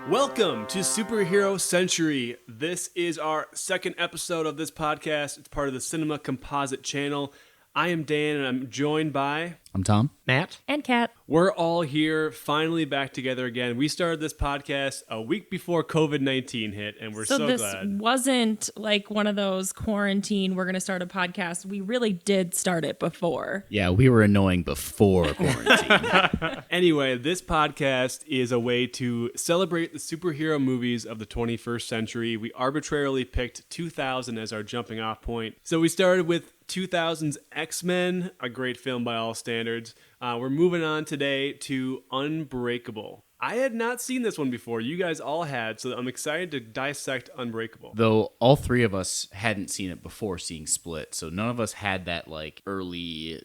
Welcome to Superhero Century. This is our second episode of this podcast. It's part of the Cinema Composite channel. I am Dan, and I'm joined by... I'm Tom. Matt. And Kat. We're all here, finally back together again. We started this podcast a week before COVID-19 hit, and we're so glad. So this wasn't like one of those quarantine, we're going to start a podcast. We really did start it before. Yeah, we were annoying before quarantine. Anyway, this podcast is a way to celebrate the superhero movies of the 21st century. We arbitrarily picked 2000 as our jumping off point. So we started with 2000's X-Men, a great film by all standards. We're moving on today to Unbreakable. I had not seen this one before. You guys all had, so I'm excited to dissect Unbreakable. Though all three of us hadn't seen it before seeing Split, so none of us had that like early,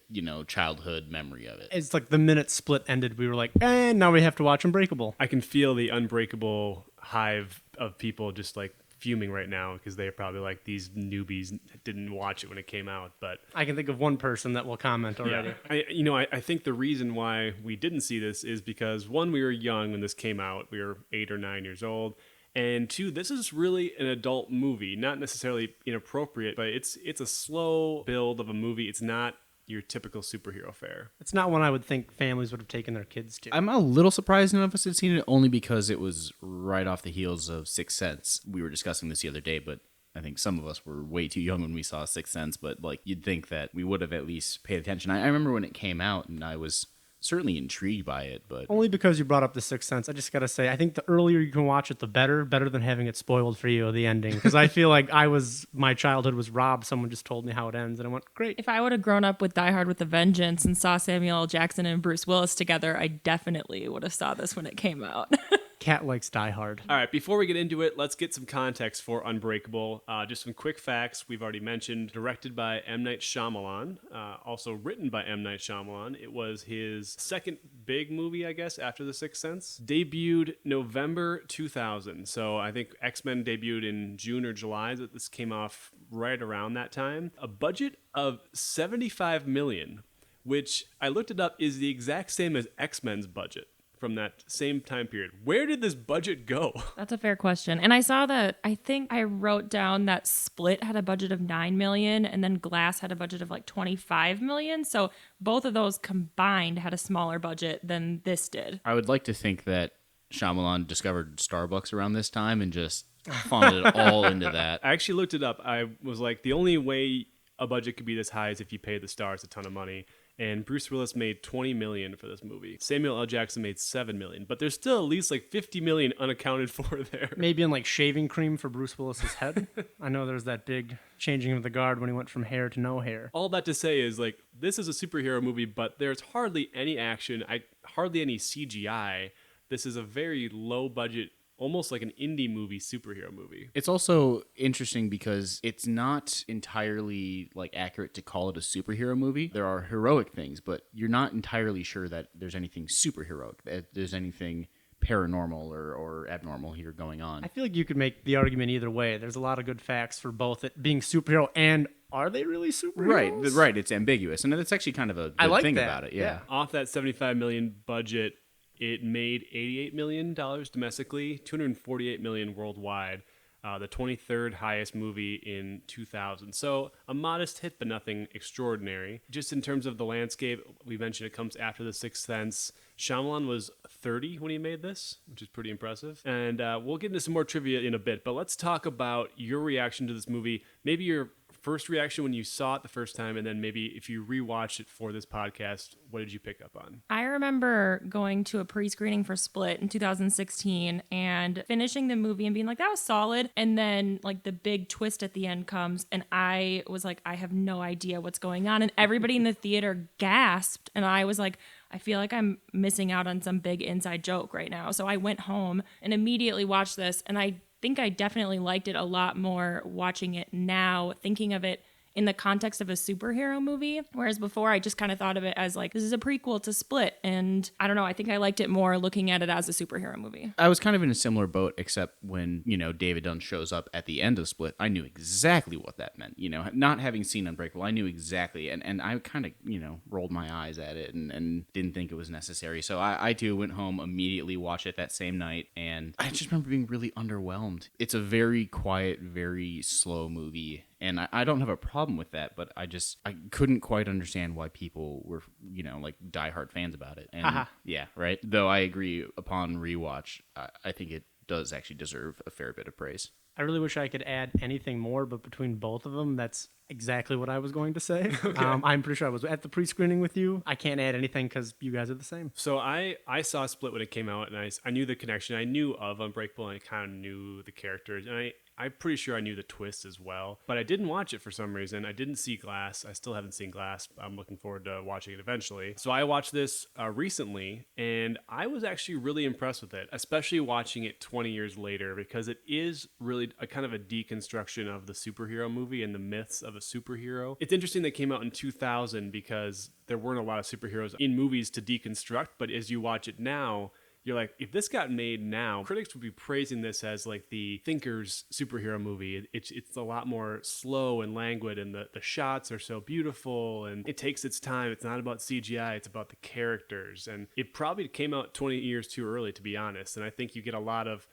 childhood memory of it. It's like the minute Split ended, we were like, now we have to watch Unbreakable. I can feel the Unbreakable hive of people just like fuming right now because they're probably like, these newbies didn't watch it when it came out. But I can think of one person that will comment already. Yeah. I think the reason why we didn't see this is because, one, we were young when this came out. We were 8 or 9 years old. And two, this is really an adult movie, not necessarily inappropriate, but it's a slow build of a movie. It's not your typical superhero fare. It's not one I would think families would have taken their kids to. I'm a little surprised none of us had seen it, only because it was right off the heels of Sixth Sense. We were discussing this the other day, but I think some of us were way too young when we saw Sixth Sense, but like you'd think that we would have at least paid attention. I remember when it came out, and I was certainly intrigued by it, but only because you brought up the Sixth Sense. I just gotta say, I think the earlier you can watch it, the better than having it spoiled for you, the ending. Because I feel like my childhood was robbed. Someone just told me how it ends, and I went, great. If I would have grown up with Die Hard with a Vengeance and saw Samuel L. Jackson and Bruce Willis together, I definitely would have saw this when it came out. Kat likes Die Hard. All right, before we get into it, let's get some context for Unbreakable. Just some quick facts we've already mentioned. Directed by M. Night Shyamalan, also written by M. Night Shyamalan. It was his second big movie, I guess, after The Sixth Sense. Debuted November 2000. So I think X-Men debuted in June or July. This came off right around that time. A budget of $75 million, which I looked it up is the exact same as X-Men's budget from that same time period. Where did this budget go? That's a fair question. And I saw that, I think I wrote down that Split had a budget of $9 million and then Glass had a budget of like $25 million. So both of those combined had a smaller budget than this did. I would like to think that Shyamalan discovered Starbucks around this time and just funneled it all into that. I actually looked it up. I was like, the only way a budget could be this high is if you pay the stars a ton of money. And Bruce Willis made $20 million for this movie. Samuel L. Jackson made $7 million. But there's still at least like $50 million unaccounted for there. Maybe in like shaving cream for Bruce Willis's head. I know there's that big changing of the guard when he went from hair to no hair. All that to say is like, this is a superhero movie, but there's hardly any action, hardly any CGI. This is a very low budget, almost like an indie movie, superhero movie. It's also interesting because it's not entirely like accurate to call it a superhero movie. There are heroic things, but you're not entirely sure that there's anything superheroic, that there's anything paranormal or abnormal here going on. I feel like you could make the argument either way. There's a lot of good facts for both it being superhero and are they really superheroes? Right. It's ambiguous, and that's actually kind of a good thing about it. Yeah. Off that $75 million budget, it made $88 million domestically, $248 million worldwide, the 23rd highest movie in 2000. So a modest hit, but nothing extraordinary. Just in terms of the landscape, we mentioned it comes after The Sixth Sense. Shyamalan was 30 when he made this, which is pretty impressive. And we'll get into some more trivia in a bit, but let's talk about your reaction to this movie. Maybe your first reaction when you saw it the first time, and then maybe if you rewatched it for this podcast, what did you pick up on? I remember going to a pre-screening for Split in 2016 and finishing the movie and being like, that was solid. And then like the big twist at the end comes and I was like, I have no idea what's going on. And everybody in the theater gasped. And I was like, I feel like I'm missing out on some big inside joke right now. So I went home and immediately watched this, and I think I definitely liked it a lot more watching it now, thinking of it in the context of a superhero movie. Whereas before I just kind of thought of it as like, this is a prequel to Split. And I don't know, I think I liked it more looking at it as a superhero movie. I was kind of in a similar boat, except when, David Dunn shows up at the end of Split, I knew exactly what that meant. Not having seen Unbreakable, I knew exactly. And I kind of, rolled my eyes at it and didn't think it was necessary. So I too went home, immediately watched it that same night. And I just remember being really underwhelmed. It's a very quiet, very slow movie. And I don't have a problem with that, but I couldn't quite understand why people were, like diehard fans about it. And yeah, right. Though I agree, upon rewatch, I think it does actually deserve a fair bit of praise. I really wish I could add anything more, but between both of them, that's exactly what I was going to say. Okay. I'm pretty sure I was at the pre-screening with you. I can't add anything because you guys are the same. So I saw Split when it came out, and I knew the connection. I knew of Unbreakable, and I kind of knew the characters, and I'm pretty sure I knew the twist as well. But I didn't watch it for some reason. I didn't see Glass. I still haven't seen Glass. I'm looking forward to watching it eventually. So I watched this recently, and I was actually really impressed with it, especially watching it 20 years later, because it is really a kind of a deconstruction of the superhero movie and the myths of a superhero. It's interesting that it came out in 2000 because there weren't a lot of superheroes in movies to deconstruct, but as you watch it now, you're like, if this got made now, critics would be praising this as like the thinker's superhero movie. It's a lot more slow and languid, and the shots are so beautiful, and it takes its time. It's not about CGI, it's about the characters. And it probably came out 20 years too early, to be honest. And I think you get a lot of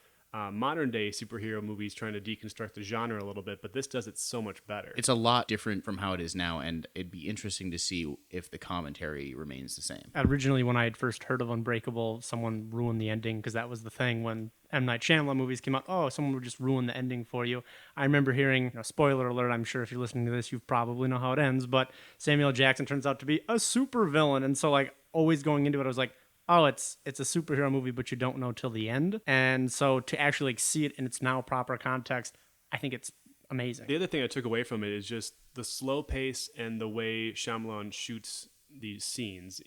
modern day superhero movies trying to deconstruct the genre a little bit, but this does it so much better. It's a lot different from how it is now, and it'd be interesting to see if the commentary remains the same. Originally, when I had first heard of Unbreakable, someone ruined the ending because that was the thing when M. Night Shyamalan movies came out. Oh, someone would just ruin the ending for you. I remember hearing, spoiler alert, I'm sure if you're listening to this, you probably know how it ends, but Samuel L. Jackson turns out to be a super villain. And so, like, always going into it, I was like, oh, it's a superhero movie, but you don't know till the end. And so to actually see it in its now proper context, I think it's amazing. The other thing I took away from it is just the slow pace and the way Shyamalan shoots these scenes.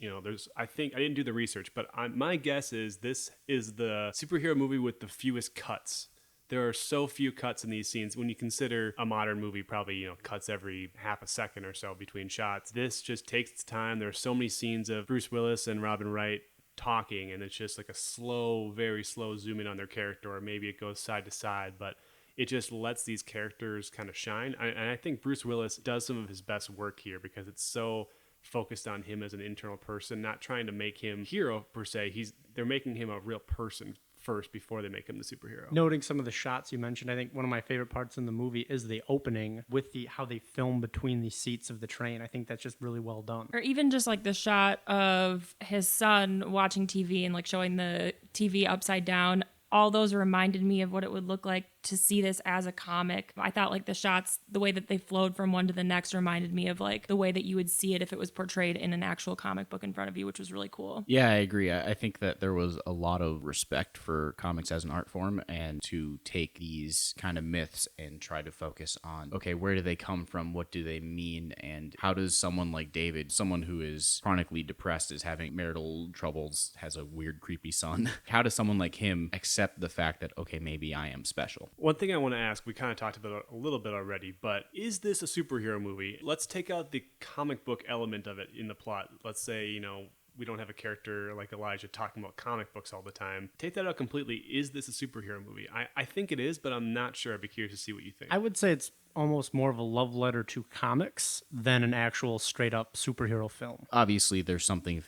I didn't do the research, but my guess is this is the superhero movie with the fewest cuts. There are so few cuts in these scenes when you consider a modern movie probably, cuts every half a second or so between shots. This just takes its time. There are so many scenes of Bruce Willis and Robin Wright talking, and it's just like a slow, very slow zoom in on their character, or maybe it goes side to side, but it just lets these characters kind of shine. And I think Bruce Willis does some of his best work here because it's so focused on him as an internal person, not trying to make him hero per se. They're making him a real person first before they make him the superhero. Noting some of the shots you mentioned, I think one of my favorite parts in the movie is the opening with how they film between the seats of the train. I think that's just really well done. Or even just like the shot of his son watching TV and like showing the TV upside down. All those reminded me of what it would look like to see this as a comic. I thought like the shots, the way that they flowed from one to the next reminded me of like the way that you would see it if it was portrayed in an actual comic book in front of you, which was really cool. Yeah, I agree. I think that there was a lot of respect for comics as an art form, and to take these kind of myths and try to focus on, okay, where do they come from? What do they mean? And how does someone like David, someone who is chronically depressed, is having marital troubles, has a weird, creepy son, how does someone like him accept the fact that, okay, maybe I am special? One thing I want to ask, we kind of talked about it a little bit already, but is this a superhero movie? Let's take out the comic book element of it in the plot. Let's say, we don't have a character like Elijah talking about comic books all the time. Take that out completely. Is this a superhero movie? I think it is, but I'm not sure. I'd be curious to see what you think. I would say it's almost more of a love letter to comics than an actual straight up superhero film. Obviously, there's something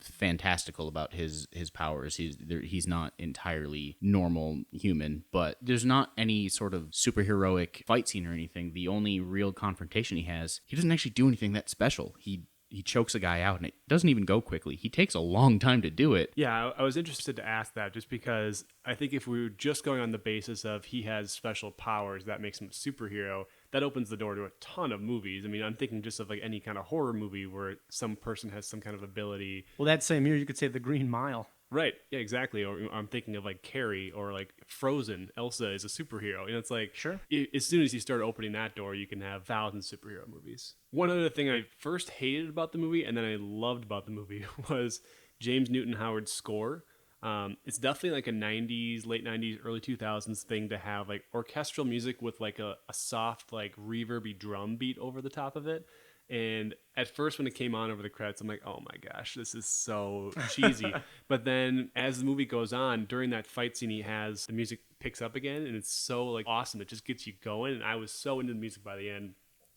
fantastical about his powers. He's not entirely normal human, but there's not any sort of superheroic fight scene or anything. The only real confrontation he doesn't actually do anything that special. He chokes a guy out, and it doesn't even go quickly. He takes a long time to do it. Yeah, I was interested to ask that just because I think if we were just going on the basis of he has special powers, that makes him a superhero. That opens the door to a ton of movies. I mean, I'm thinking just of like any kind of horror movie where some person has some kind of ability. Well, that same year, you could say The Green Mile. Right. Yeah, exactly. Or I'm thinking of like Carrie or like Frozen. Elsa is a superhero. And it's like, sure. As soon as you start opening that door, you can have thousands of superhero movies. One other thing I first hated about the movie and then I loved about the movie was James Newton Howard's score. It's definitely like a 90s, late 90s, early 2000s thing to have like orchestral music with like a soft, like reverby drum beat over the top of it. And at first, when it came on over the credits, I'm like, oh my gosh, this is so cheesy. But then as the movie goes on, during that fight scene, the music picks up again, and it's so like awesome. It just gets you going. And I was so into the music by the end.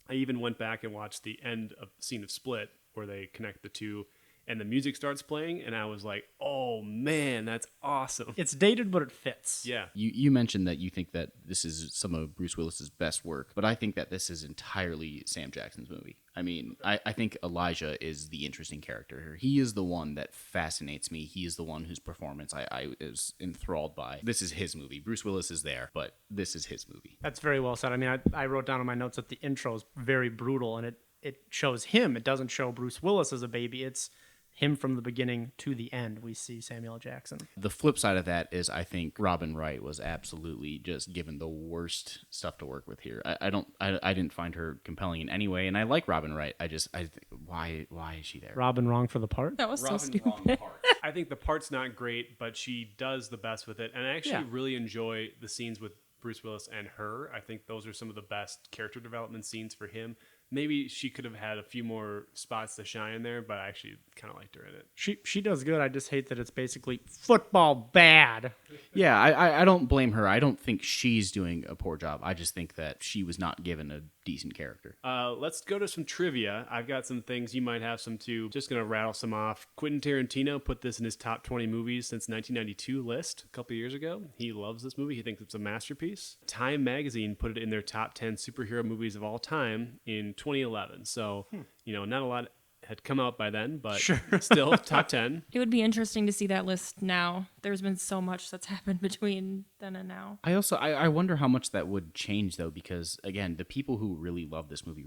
I even went back and watched the end of scene of Split where they connect the two and the music starts playing, and I was like, oh man, that's awesome. It's dated, but it fits. Yeah. You mentioned that you think that this is some of Bruce Willis's best work, but I think that this is entirely Sam Jackson's movie. I mean, I think Elijah is the interesting character here. He is the one that fascinates me. He is the one whose performance I was enthralled by. This is his movie. Bruce Willis is there, but this is his movie. That's very well said. I mean, I wrote down in my notes that the intro is very brutal, and it shows him. It doesn't show Bruce Willis as a baby. It's him from the beginning to the end. We see Samuel L. Jackson. The flip side of that is I think Robin Wright was absolutely just given the worst stuff to work with here. I didn't find her compelling in any way, and I like Robin Wright. Why is she there? Robin wrong for the part? That was so Robin stupid. I think the part's not great, but she does the best with it. And I actually really enjoy the scenes with Bruce Willis and her. I think those are some of the best character development scenes for him. Maybe she could have had a few more spots to shine there, but I actually kind of liked her in it. She does good. I just hate that it's basically football bad. Yeah, I don't blame her. I don't think she's doing a poor job. I just think that she was not given a decent character. Let's go to some trivia. I've got some things. You might have some too. Just going to rattle some off. Quentin Tarantino put this in his top 20 movies since 1992 list a couple years ago. He loves this movie. He thinks it's a masterpiece. Time magazine put it in their top 10 superhero movies of all time in 2011. So, not a lot had come out by then, but still top 10. It would be interesting to see that list now. There's been so much that's happened between then and now. I wonder how much that would change though, because again, the people who really love this movie.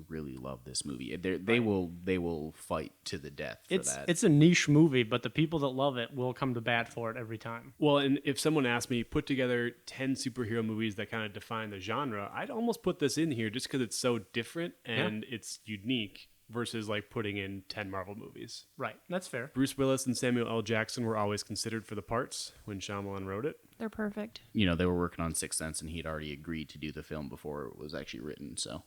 They will fight to the death for that. It's a niche movie, but the people that love it will come to bat for it every time. Well, and if someone asked me, put together 10 superhero movies that kind of define the genre, I'd almost put this in here just because it's so different and it's unique versus like putting in 10 Marvel movies. Right, that's fair. Bruce Willis and Samuel L. Jackson were always considered for the parts when Shyamalan wrote it. They're perfect. They were working on Sixth Sense, and he'd already agreed to do the film before it was actually written, so...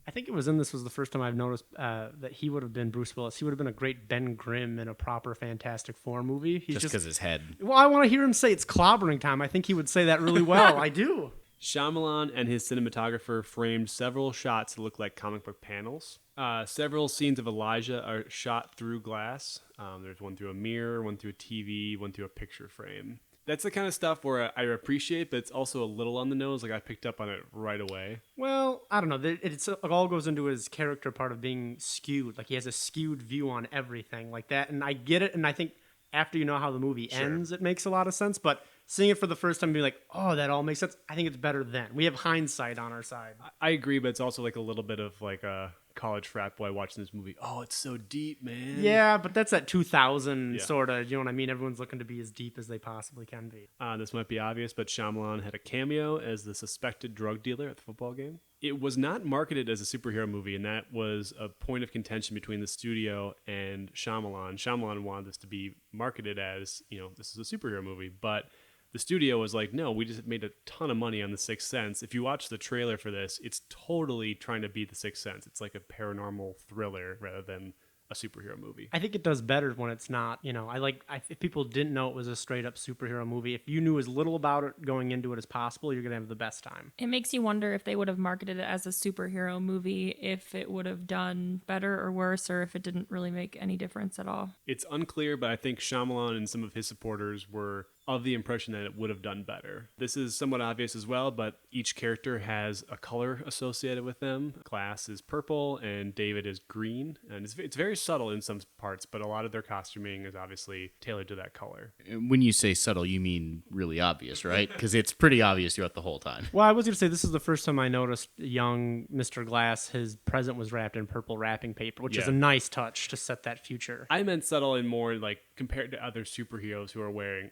I think this was the first time I've noticed that he would have been Bruce Willis. He would have been a great Ben Grimm in a proper Fantastic Four movie. Just because his head. Well, I want to hear him say it's clobbering time. I think he would say that really well. I do. Shyamalan and his cinematographer framed several shots that look like comic book panels. Several scenes of Elijah are shot through glass. There's one through a mirror, one through a TV, one through a picture frame. That's the kind of stuff where I appreciate, but it's also a little on the nose. Like I picked up on it right away. Well, I don't know. It all goes into his character part of being skewed. Like he has a skewed view on everything like that. And I get it. And I think after you know how the movie ends, it makes a lot of sense. But seeing it for the first time and being like, oh, that all makes sense. I think it's better then. We have hindsight on our side. I agree, but it's also like a little bit of like a college frat boy watching this movie. Oh, it's so deep, man. Yeah, but that's that 2000 sort of, you know what I mean? Everyone's looking to be as deep as they possibly can be. This might be obvious, but Shyamalan had a cameo as the suspected drug dealer at the football game. It was not marketed as a superhero movie, and that was a point of contention between the studio and Shyamalan. Shyamalan wanted this to be marketed as, this is a superhero movie, but the studio was like, no, we just made a ton of money on The Sixth Sense. If you watch the trailer for this, it's totally trying to beat The Sixth Sense. It's like a paranormal thriller rather than a superhero movie. I think it does better when it's not, if people didn't know it was a straight up superhero movie, if you knew as little about it going into it as possible, you're going to have the best time. It makes you wonder if they would have marketed it as a superhero movie, if it would have done better or worse, or if it didn't really make any difference at all. It's unclear, but I think Shyamalan and some of his supporters were of the impression that it would have done better. This is somewhat obvious as well, but each character has a color associated with them. Glass is purple and David is green, and it's very subtle in some parts, but a lot of their costuming is obviously tailored to that color. When you say subtle, you mean really obvious, right? Because it's pretty obvious throughout the whole time. Well, I was going to say this is the first time I noticed young Mr. Glass, his present was wrapped in purple wrapping paper, which is a nice touch to set that future. I meant subtle and more like compared to other superheroes who are wearing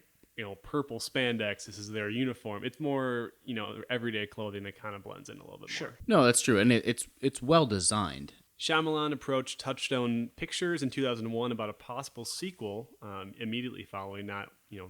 purple spandex. This is their uniform. It's more, everyday clothing that kind of blends in a little bit more. No, that's true. And it's well designed. Shyamalan approached Touchstone Pictures in 2001 about a possible sequel immediately following, not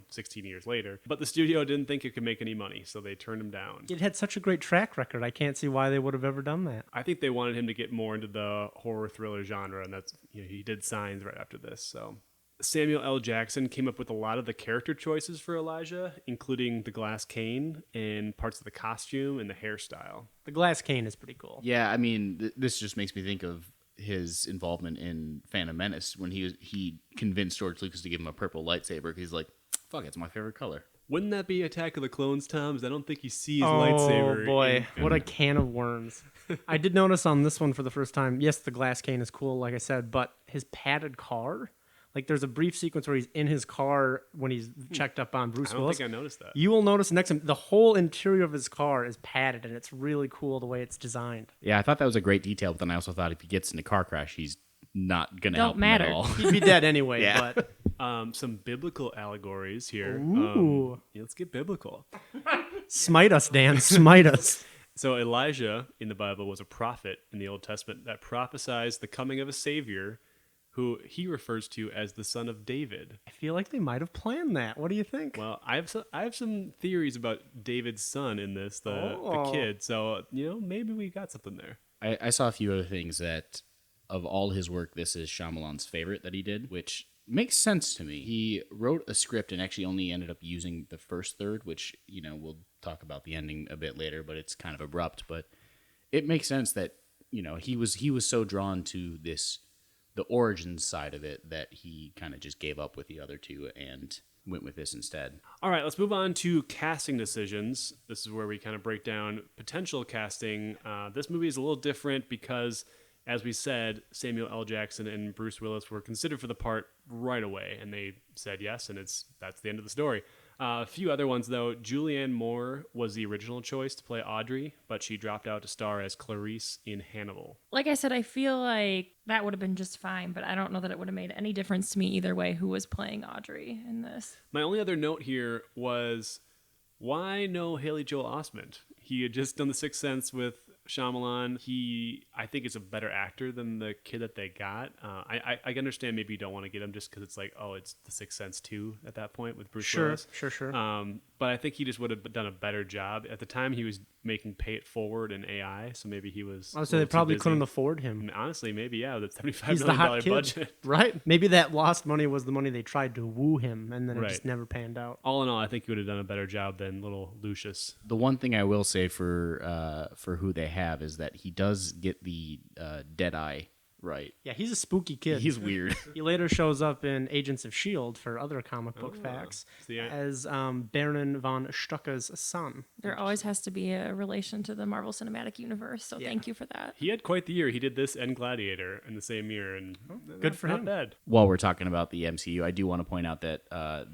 16 years later. But the studio didn't think it could make any money, so they turned him down. It had such a great track record. I can't see why they would have ever done that. I think they wanted him to get more into the horror thriller genre, and that's he did Signs right after this. So Samuel L. Jackson came up with a lot of the character choices for Elijah, including the glass cane and parts of the costume and the hairstyle. The glass cane is pretty cool. Yeah, I mean, this just makes me think of his involvement in Phantom Menace when he convinced George Lucas to give him a purple lightsaber. He's like, fuck, it's my favorite color. Wouldn't that be Attack of the Clones, Tom? 'Cause I don't think you see his Oh lightsaber. boy, what a can of worms. I did notice on this one for the first time, yes, the glass cane is cool, like I said, but his padded car, like there's a brief sequence where he's in his car when he's checked up on Bruce I don't Willis. think I noticed that. You will notice next time, the whole interior of his car is padded, and it's really cool the way it's designed. Yeah, I thought that was a great detail, but then I also thought if he gets in a car crash, he's not going to Don't help him matter. at all. He'd be dead anyway, Yeah. but Some biblical allegories here. Ooh. Let's get biblical. smite us, Dan, smite us. So Elijah in the Bible was a prophet in the Old Testament that prophesied the coming of a savior who he refers to as the son of David. I feel like they might have planned that. What do you think? Well, I have some theories about David's son in this, the kid. So, maybe we got something there. I saw a few other things that, of all his work, this is Shyamalan's favorite that he did, which makes sense to me. He wrote a script and actually only ended up using the first third, which, we'll talk about the ending a bit later, but it's kind of abrupt. But it makes sense that, he was so drawn to the origins side of it that he kind of just gave up with the other two and went with this instead. All right, let's move on to casting decisions. This is where we kind of break down potential casting. This movie is a little different because, as we said, Samuel L. Jackson and Bruce Willis were considered for the part right away, and they said yes, and that's the end of the story. A few other ones, though. Julianne Moore was the original choice to play Audrey, but she dropped out to star as Clarice in Hannibal. Like I said, I feel like that would have been just fine, but I don't know that it would have made any difference to me either way who was playing Audrey in this. My only other note here was, why no Haley Joel Osment? He had just done The Sixth Sense with Shyamalan. I think is a better actor than the kid that they got. I understand maybe you don't want to get him just because it's like, it's The Sixth Sense 2 at that point with Bruce Willis. Sure. But I think he just would have done a better job. At the time, he was making Pay It Forward and AI, so maybe he was. I would say they probably couldn't afford I him. mean, honestly, maybe, yeah, with a $75 He's the million hot kid, budget. right? Maybe that lost money was the money they tried to woo him, and then it Right. just never panned out. All in all, I think he would have done a better job than little Lucius. The one thing I will say for who they have is that he does get the dead eye right. Yeah, he's a spooky kid. He's weird. He later shows up in Agents of S.H.I.E.L.D. for other comic book facts See, as Baron von Stucke's son. There always has to be a relation to the Marvel Cinematic Universe, so thank you for that. he had quite the year. He did this and Gladiator in the same year, and good for not him. bad. While we're talking about the MCU, I do want to point out that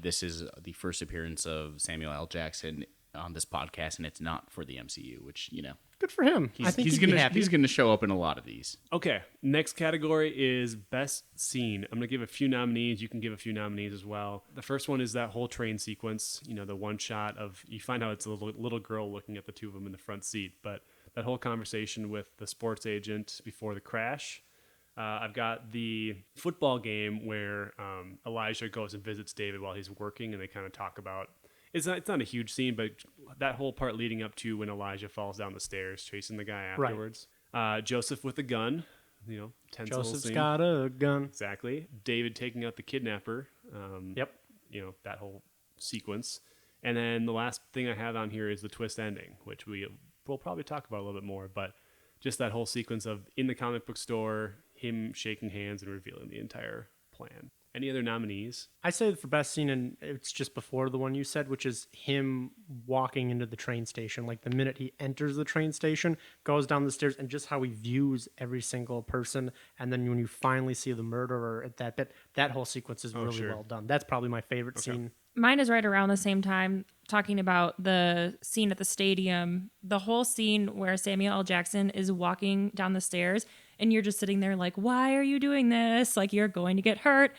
this is the first appearance of Samuel L. Jackson on this podcast, and it's not for the MCU, which, Good for him. I think he'd be happy. he's gonna show up in a lot of these. Okay, next category is Best Scene. I'm going to give a few nominees. You can give a few nominees as well. The first one is that whole train sequence, the one shot of, you find out it's a little girl looking at the two of them in the front seat, but that whole conversation with the sports agent before the crash. I've got the football game where Elijah goes and visits David while he's working, and they kind of talk about, it's not a huge scene, but that whole part leading up to when Elijah falls down the stairs chasing the guy afterwards. Right. Joseph with the gun, tense little Joseph's scene. got a gun. Exactly. David taking out the kidnapper. Yep. That whole sequence. And then the last thing I have on here is the twist ending, which we'll probably talk about a little bit more, but just that whole sequence of in the comic book store, him shaking hands and revealing the entire plan. Any other nominees? I say for best scene, and it's just before the one you said, which is him walking into the train station. Like the minute he enters the train station, goes down the stairs, and just how he views every single person. And then when you finally see the murderer at that bit, that whole sequence is really well done. That's probably my favorite scene. Mine is right around the same time, talking about the scene at the stadium. The whole scene where Samuel L. Jackson is walking down the stairs, and you're just sitting there like, why are you doing this? Like, you're going to get hurt.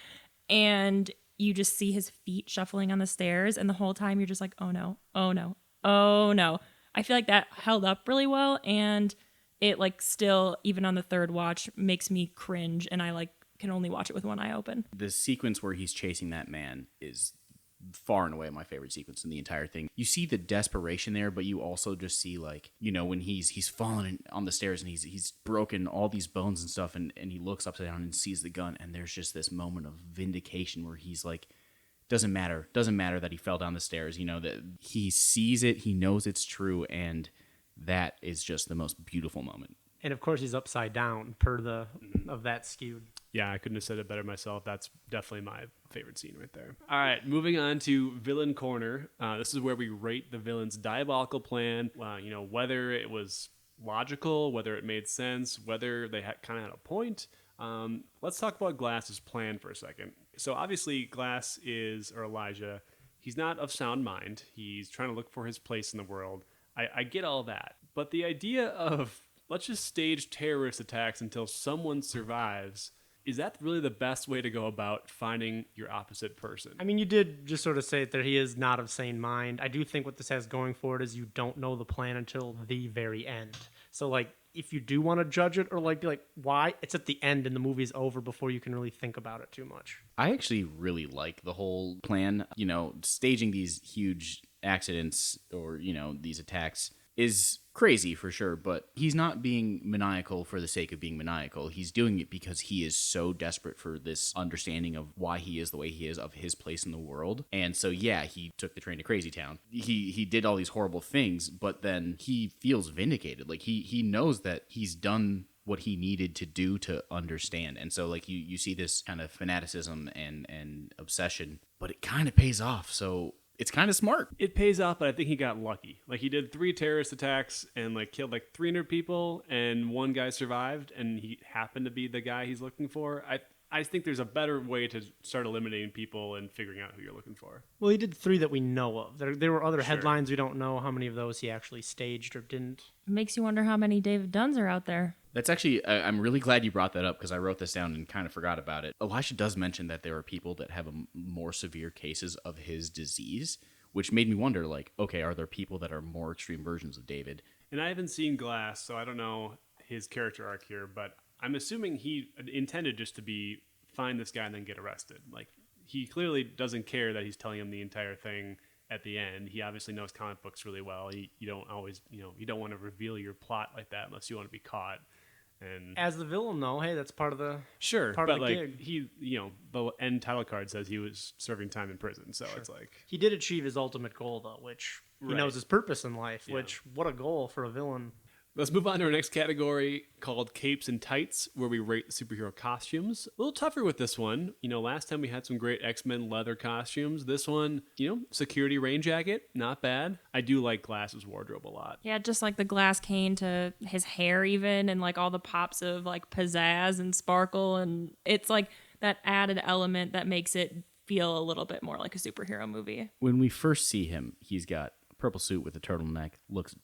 And you just see his feet shuffling on the stairs, and the whole time you're just like, oh no, oh no, oh no. I feel like that held up really well, and it still, even on the third watch, makes me cringe, and I can only watch it with one eye open. The sequence where he's chasing that man is far and away my favorite sequence in the entire thing. You see the desperation there, but you also just see, like, you know, when he's fallen on the stairs and he's broken all these bones and stuff, and he looks upside down and sees the gun, and there's just this moment of vindication where he's like, doesn't matter that he fell down the stairs, you know, that he sees it, he knows it's true, and that is just the most beautiful moment. And of course, he's upside down per the of that skewed. Yeah, I couldn't have said it better myself. That's definitely my favorite scene right there. All right, moving on to Villain Corner. This is where we rate the villain's diabolical plan, you know, whether it was logical, whether it made sense, whether they kind of had a point. Let's talk about Glass's plan for a second. So obviously Glass or Elijah, he's not of sound mind. He's trying to look for his place in the world. I get all that. But the idea of let's just stage terrorist attacks until someone survives, is that really the best way to go about finding your opposite person? I mean, you did just sort of say that he is not of sane mind. I do think what this has going for it is you don't know the plan until the very end. So, like, if you do want to judge it or, like, be like, why? It's at the end and the movie's over before you can really think about it too much. I actually really like the whole plan. You know, staging these huge accidents or, you know, these attacks is crazy for sure, but he's not being maniacal for the sake of being maniacal. He's doing it because he is so desperate for this understanding of why he is the way he is, of his place in the world. And so, yeah, he took the train to Crazy Town. He did all these horrible things, but then he feels vindicated. Like, he knows that he's done what he needed to do to understand. And so, like, you see this kind of fanaticism and obsession, but it kind of pays off. So it's kind of smart. It pays off, but I think he got lucky. Like, he did 3 terrorist attacks and, like, killed like 300 people, and one guy survived, and he happened to be the guy he's looking for. I think there's a better way to start eliminating people and figuring out who you're looking for. Well, he did 3 that we know of. There were other headlines we don't know how many of those he actually staged or didn't. It makes you wonder how many David Dunns are out there. That's actually, I'm really glad you brought that up because I wrote this down and kind of forgot about it. Elisha does mention that there are people that have more severe cases of his disease, which made me wonder, like, okay, are there people that are more extreme versions of David? And I haven't seen Glass, so I don't know his character arc here, but I'm assuming he intended just to be find this guy and then get arrested. Like, he clearly doesn't care that he's telling him the entire thing at the end. He obviously knows comic books really well. You don't always, you don't want to reveal your plot like that unless you want to be caught. And as the villain, though, hey, that's part of the but of the like gig. he, the end title card says he was serving time in prison, so it's like He did achieve his ultimate goal, though, which he knows his purpose in life. Yeah. Which, what a goal for a villain. Let's move on to our next category called Capes and Tights, where we rate the superhero costumes. A little tougher with this one. Last time we had some great X-Men leather costumes. This one, security rain jacket, not bad. I do like Glass's wardrobe a lot. Yeah, just like the glass cane to his hair even, and like all the pops of like pizzazz and sparkle, and it's like that added element that makes it feel a little bit more like a superhero movie. When we first see him, he's got a purple suit with a turtleneck, looks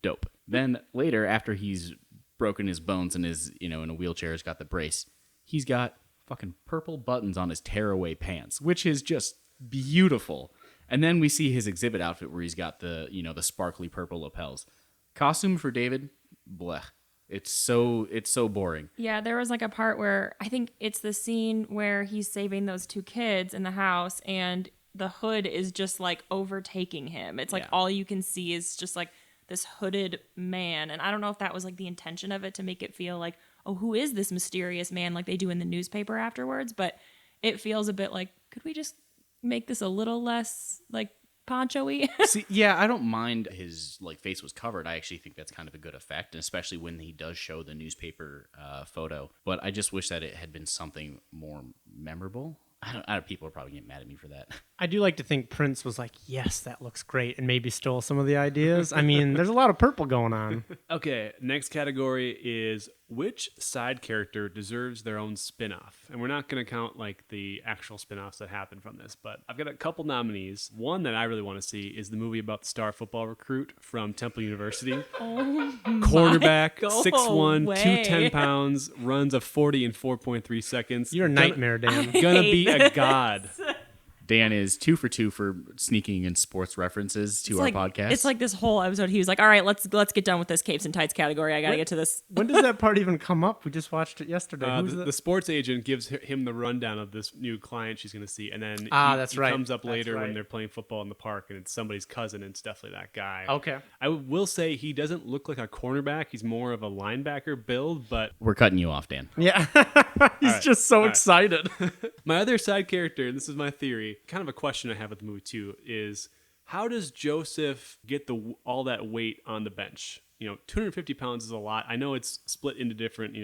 dope. Then later, after he's broken his bones and is, in a wheelchair, has got the brace, he's got fucking purple buttons on his tearaway pants, which is just beautiful. And then we see his exhibit outfit where he's got the, the sparkly purple lapels. Costume for David, blech. It's so boring. Yeah, there was like a part where I think it's the scene where he's saving those 2 kids in the house and the hood is just like overtaking him. It's like all you can see is just like this hooded man. And I don't know if that was like the intention of it to make it feel like, oh, who is this mysterious man like they do in the newspaper afterwards? But it feels a bit like, could we just make this a little less like poncho-y? See, yeah, I don't mind his face was covered. I actually think that's kind of a good effect, and especially when he does show the newspaper photo. But I just wish that it had been something more memorable. People are probably getting mad at me for that. I do like to think Prince was like, yes, that looks great, and maybe stole some of the ideas. I mean, there's a lot of purple going on. Okay, next category is which side character deserves their own spin-off? And we're not going to count like the actual spin-offs that happen from this, but I've got a couple nominees. One that I really want to see is the movie about the star football recruit from Temple University. Oh, Quarterback, my 6'1", way. 210 pounds, runs a 40 in 4.3 seconds. You're a nightmare, Dan. Gonna be a god. Dan is 2 for 2 for sneaking in sports references to our podcast. It's like this whole episode. He was like, "All right, let's get done with this capes and tights category. I got to get to this." When does that part even come up? We just watched it yesterday. Who's The sports agent gives him the rundown of this new client she's going to see, and then that's he right. comes up That's later right. when they're playing football in the park, and it's somebody's cousin, and it's definitely that guy. Okay. I will say he doesn't look like a cornerback. He's more of a linebacker build, but We're cutting you off, Dan. Yeah. He's just so excited. my other side character, and this is my theory, kind of a question I have with the movie too, is how does Joseph get all that weight on the bench? 250 pounds is a lot. I know it's split into different,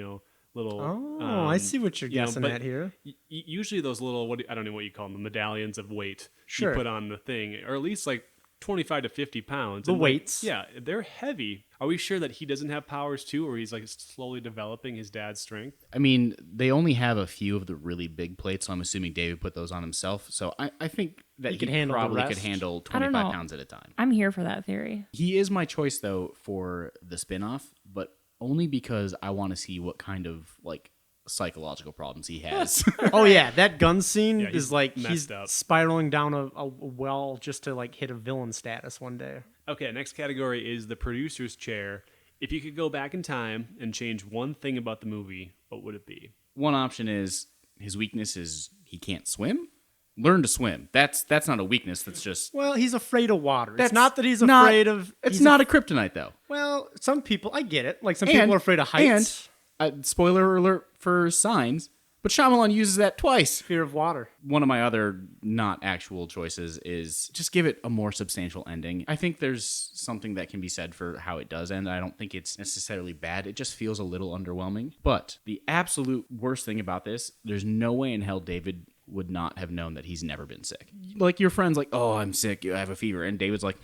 little. Oh, I see what you're guessing but at here. Usually those little, I don't know what you call them, the medallions of weight Sure. you put on the thing, or at least like 25 to 50 pounds. The And, weights. Yeah, they're heavy. Are we sure that he doesn't have powers too, or he's like slowly developing his dad's strength? I mean, they only have a few of the really big plates, so I'm assuming David put those on himself. So I think that he could handle the probably could rest. handle I don't 25 know. pounds at a time. I'm here for that theory. He is my choice, though, for the spinoff, but only because I want to see what kind of, like, psychological problems he has. Oh yeah, that gun scene Yeah, he's is like messed he's up. spiraling down a well just to like hit a villain status one day. Okay, next category is the producer's chair. If you could go back in time and change one thing about the movie, what would it be? One option is his weakness is he can't swim. Learn to swim. That's not a weakness. That's just. Well, he's afraid of water. It's That's not that he's not- afraid of. It's he's not a kryptonite, though. Well, some people, I get it. Like some people are afraid of heights. And spoiler alert for Signs, but Shyamalan uses that twice. Fear of water. One of my other not actual choices is just give it a more substantial ending. I think there's something that can be said for how it does end. I don't think it's necessarily bad. It just feels a little underwhelming. But the absolute worst thing about this, there's no way in hell David would not have known that he's never been sick. Like your friend's like, "Oh, I'm sick. I have a fever." And David's like,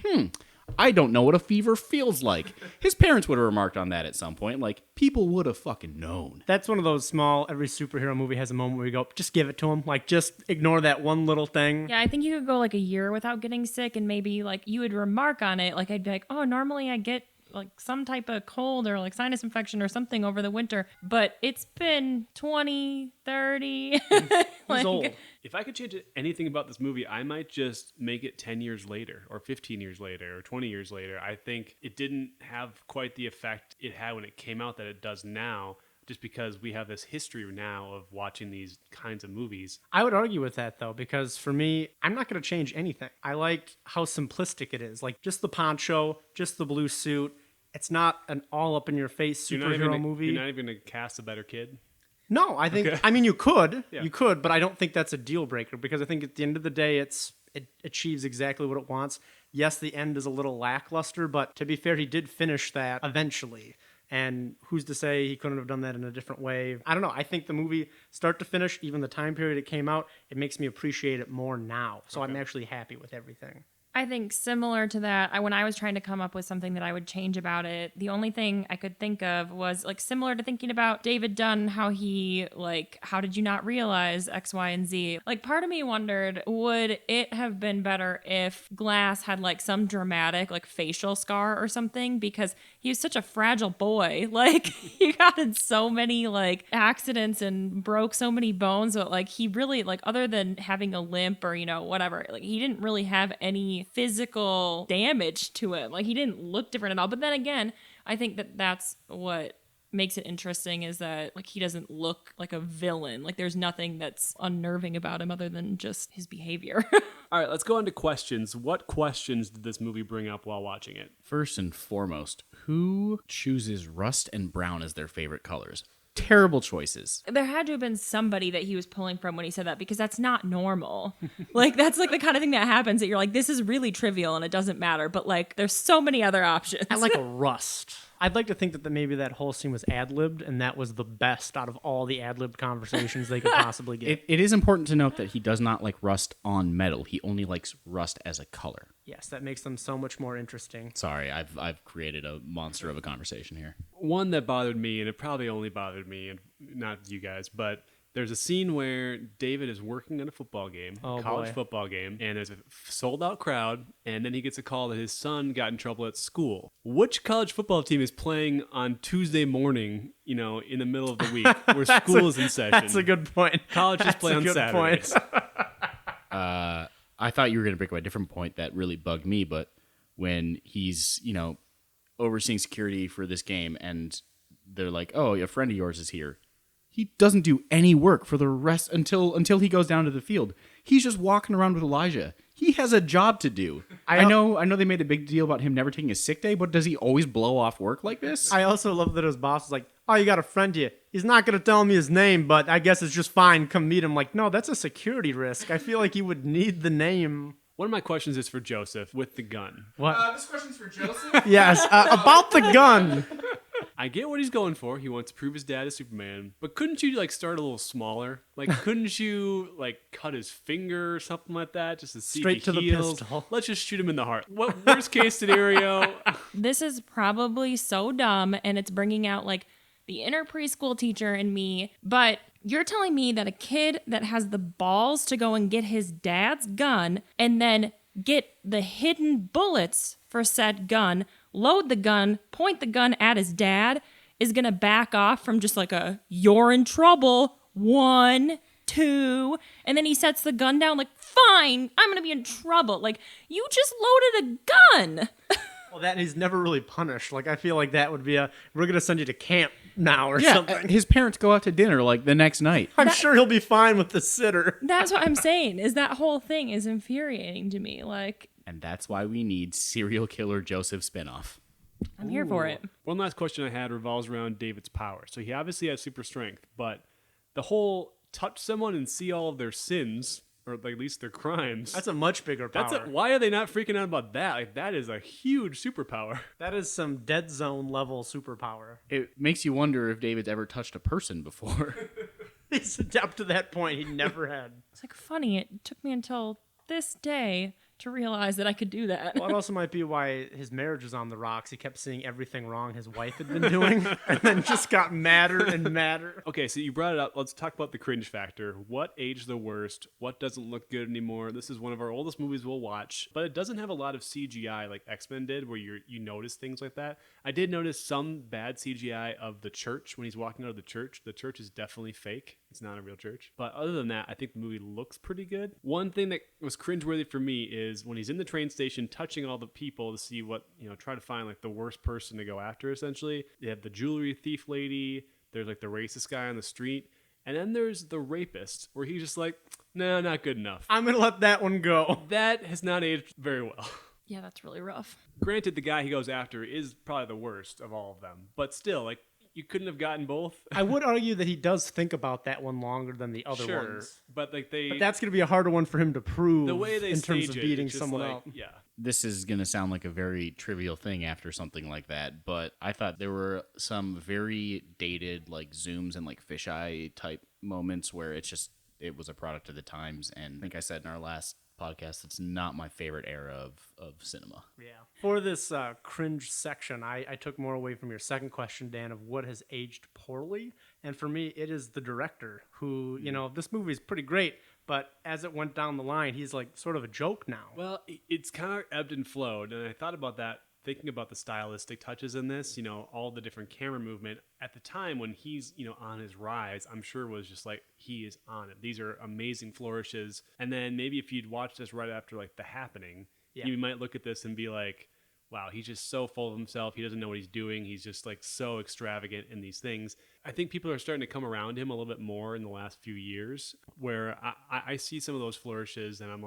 I don't know what a fever feels like. His parents would have remarked on that at some point. Like, people would have fucking known. That's one of those small, every superhero movie has a moment where you go, just give it to him. Like, just ignore that one little thing. Yeah, I think you could go like a year without getting sick, and maybe like you would remark on it. Like I'd be like, "Oh, normally I get like some type of cold or like sinus infection or something over the winter, but it's been 20, 30." He's old. If I could change anything about this movie, I might just make it 10 years later or 15 years later or 20 years later. I think it didn't have quite the effect it had when it came out that it does now, just because we have this history now of watching these kinds of movies. I would argue with that, though, because for me, I'm not going to change anything. I liked how simplistic it is. Like, just the poncho, just the blue suit. It's not an all-up-in-your-face superhero movie. You're not even going to cast a better kid? No, I think, I mean, you could, Yeah. but I don't think that's a deal breaker because I think at the end of the day, it achieves exactly what it wants. Yes, the end is a little lackluster, but to be fair, he did finish that eventually. And who's to say he couldn't have done that in a different way? I don't know. I think the movie, start to finish, even the time period it came out, it makes me appreciate it more now. So I'm actually happy with everything. I think similar to that, when I was trying to come up with something that I would change about it, the only thing I could think of was like similar to thinking about David Dunn, how he like, how did you not realize X, Y, and Z? Like part of me wondered, would it have been better if Glass had like some dramatic like facial scar or something? Because he was such a fragile boy. Like he got in so many like accidents and broke so many bones, but like he really like other than having a limp or, whatever, like he didn't really have any physical damage to him. Like he didn't look different at all. But then again, I think that that's what makes it interesting is that like he doesn't look like a villain. Like there's nothing that's unnerving about him other than just his behavior. All right, let's go on to questions. What questions did this movie bring up while watching it? First and foremost, who chooses rust and brown as their favorite colors? Terrible choices. There had to have been somebody that he was pulling from when he said that, because that's not normal. Like that's like the kind of thing that happens that you're like, this is really trivial and it doesn't matter, but like there's so many other options. I like a rust. I'd like to think that maybe that whole scene was ad-libbed and that was the best out of all the ad-libbed conversations they could possibly get. It is important to note that he does not like rust on metal. He only likes rust as a color. Yes, that makes them so much more interesting. Sorry, I've created a monster of a conversation here. One that bothered me, and it probably only bothered me and not you guys, but there's a scene where David is working on a football game, college football game, and there's a sold-out crowd, and then he gets a call that his son got in trouble at school. Which college football team is playing on Tuesday morning, in the middle of the week, where school is in session? That's a good point. Colleges play on Saturdays. I thought you were going to bring up a different point that really bugged me, but when he's, overseeing security for this game and they're like, oh, a friend of yours is here. He doesn't do any work for the rest until he goes down to the field. He's just walking around with Elijah. He has a job to do. I know they made a big deal about him never taking a sick day, but does he always blow off work like this? I also love that his boss is like, oh, you got a friend here. He's not going to tell me his name, but I guess it's just fine. Come meet him. Like, no, that's a security risk. I feel like you would need the name. One of my questions is for Joseph with the gun. What? This question's for Joseph? Yes, about the gun. I get what he's going for. He wants to prove his dad is Superman. But couldn't you start a little smaller? Couldn't you cut his finger or something like that just to see Straight if to he the heals? pistol. Let's just shoot him in the heart. What worst case scenario? This is probably so dumb, and it's bringing out the inner preschool teacher in me. But you're telling me that a kid that has the balls to go and get his dad's gun and then get the hidden bullets for said gun, load the gun, point the gun at his dad, is going to back off from just you're in trouble, 1, 2, and then he sets the gun down fine, I'm going to be in trouble. You just loaded a gun. Well, that he's never really punished. I feel like that would be we're going to send you to camp now or Yeah, something. his parents go out to dinner the next night. I'm sure he'll be fine with the sitter. That's what I'm saying, is that whole thing is infuriating to me. And that's why we need serial killer Joseph spinoff. I'm here for it. One last question I had revolves around David's power. So he obviously has super strength, but the whole touch someone and see all of their sins, or at least their crimes. That's a much bigger power. Why are they not freaking out about that? That is a huge superpower. That is some Dead Zone level superpower. It makes you wonder if David's ever touched a person before. He's up to that point he never had. It's funny, it took me until this day to realize that I could do that. Well, it also might be why his marriage was on the rocks. He kept seeing everything wrong his wife had been doing and then just got madder and madder. Okay, so you brought it up. Let's talk about the cringe factor. What aged the worst? What doesn't look good anymore? This is one of our oldest movies we'll watch, but it doesn't have a lot of CGI like X-Men did where you notice things like that. I did notice some bad CGI of the church when he's walking out of the church. The church is definitely fake. It's not a real church. But other than that, I think the movie looks pretty good. One thing that was cringeworthy for me is when he's in the train station touching all the people to see what, try to find the worst person to go after, essentially. They have the jewelry thief lady. There's the racist guy on the street. And then there's the rapist where he's just no, not good enough. I'm going to let that one go. That has not aged very well. Yeah, that's really rough. Granted, the guy he goes after is probably the worst of all of them. But still, you couldn't have gotten both. I would argue that he does think about that one longer than the other Sure, ones. but But that's going to be a harder one for him to prove the way they in terms stage of it, beating it's just someone else. Yeah. This is going to sound like a very trivial thing after something like that, but I thought there were some very dated zooms and fisheye type moments where it was a product of the times. And I think I said in our last podcast, it's not my favorite era of cinema. Yeah. For this cringe section, I took more away from your second question, Dan, of what has aged poorly. And for me, it is the director who, this movie is pretty great, but as it went down the line, he's sort of a joke now. Well, it's kind of ebbed and flowed, and I thought about that thinking about the stylistic touches in this, all the different camera movement at the time when he's, on his rise, I'm sure was just he is on it. These are amazing flourishes. And then maybe if you'd watched this right after The Happening, you might look at this and be wow, he's just so full of himself. He doesn't know what he's doing. He's just so extravagant in these things. I think people are starting to come around him a little bit more in the last few years where I see some of those flourishes and I'm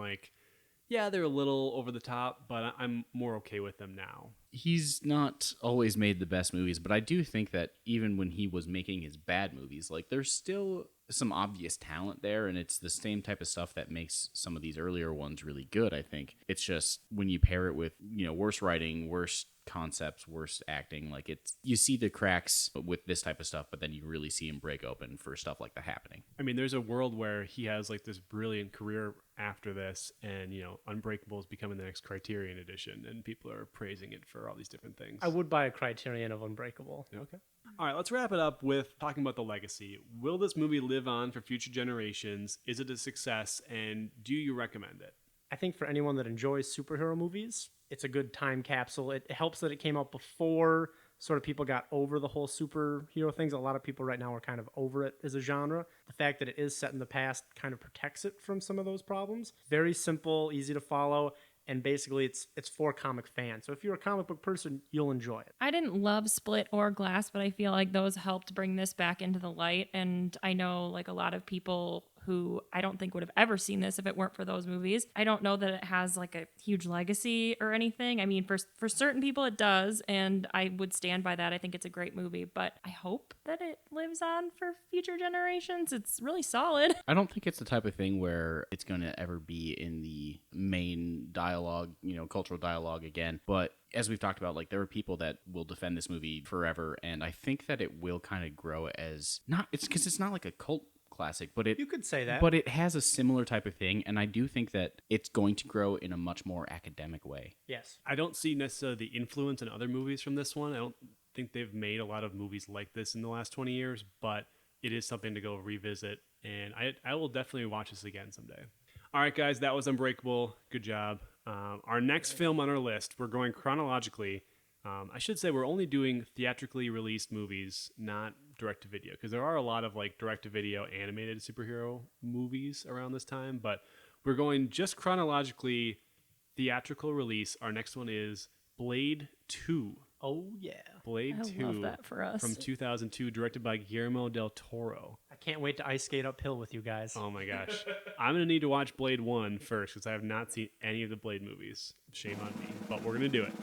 yeah, they're a little over the top, but I'm more okay with them now. He's not always made the best movies, but I do think that even when he was making his bad movies, there's still some obvious talent there, and it's the same type of stuff that makes some of these earlier ones really good, I think. It's just when you pair it with, worse writing, worse concepts, worse acting, you see the cracks with this type of stuff, but then you really see him break open for stuff like The Happening. I mean, there's a world where he has this brilliant career after this, and Unbreakable is becoming the next Criterion edition, and people are praising it for all these different things. I would buy a Criterion of Unbreakable. Okay. All right, let's wrap it up with talking about the legacy. Will this movie live on for future generations? Is it a success, and do you recommend it? I think for anyone that enjoys superhero movies, it's a good time capsule. It helps that it came out before sort of people got over the whole superhero things. A lot of people right now are kind of over it as a genre. The fact that it is set in the past kind of protects it from some of those problems. Very simple, easy to follow, and basically it's for comic fans. So if you're a comic book person, you'll enjoy it. I didn't love Split or Glass, but I feel like those helped bring this back into the light. And I know like a lot of people who I don't think would have ever seen this if it weren't for those movies. I don't know that it has like a huge legacy or anything. I mean, for certain people it does, and I would stand by that. I think it's a great movie, but I hope that it lives on for future generations. It's really solid. I don't think it's the type of thing where it's going to ever be in the main dialogue, cultural dialogue again. But as we've talked about, like there are people that will defend this movie forever, and I think that it will kind of grow as it's not like a cult classic, but You could say that. but it has a similar type of thing, and I do think that it's going to grow in a much more academic way. Yes. I don't see necessarily the influence in other movies from this one. I don't think they've made a lot of movies like this in the last 20 years, but it is something to go revisit, and I will definitely watch this again someday. All right, guys, that was Unbreakable. Good job. Our next film on our list, we're going chronologically. I should say we're only doing theatrically released movies, not direct-to-video, because there are a lot of like direct-to-video animated superhero movies around this time, but we're going just chronologically theatrical release. Our next one is Blade 2. Oh, yeah. Blade I 2 love that for us. from 2002, directed by Guillermo del Toro. I can't wait to ice skate uphill with you guys. Oh my gosh. I'm going to need to watch Blade 1 first because I have not seen any of the Blade movies. Shame on me, but we're going to do it.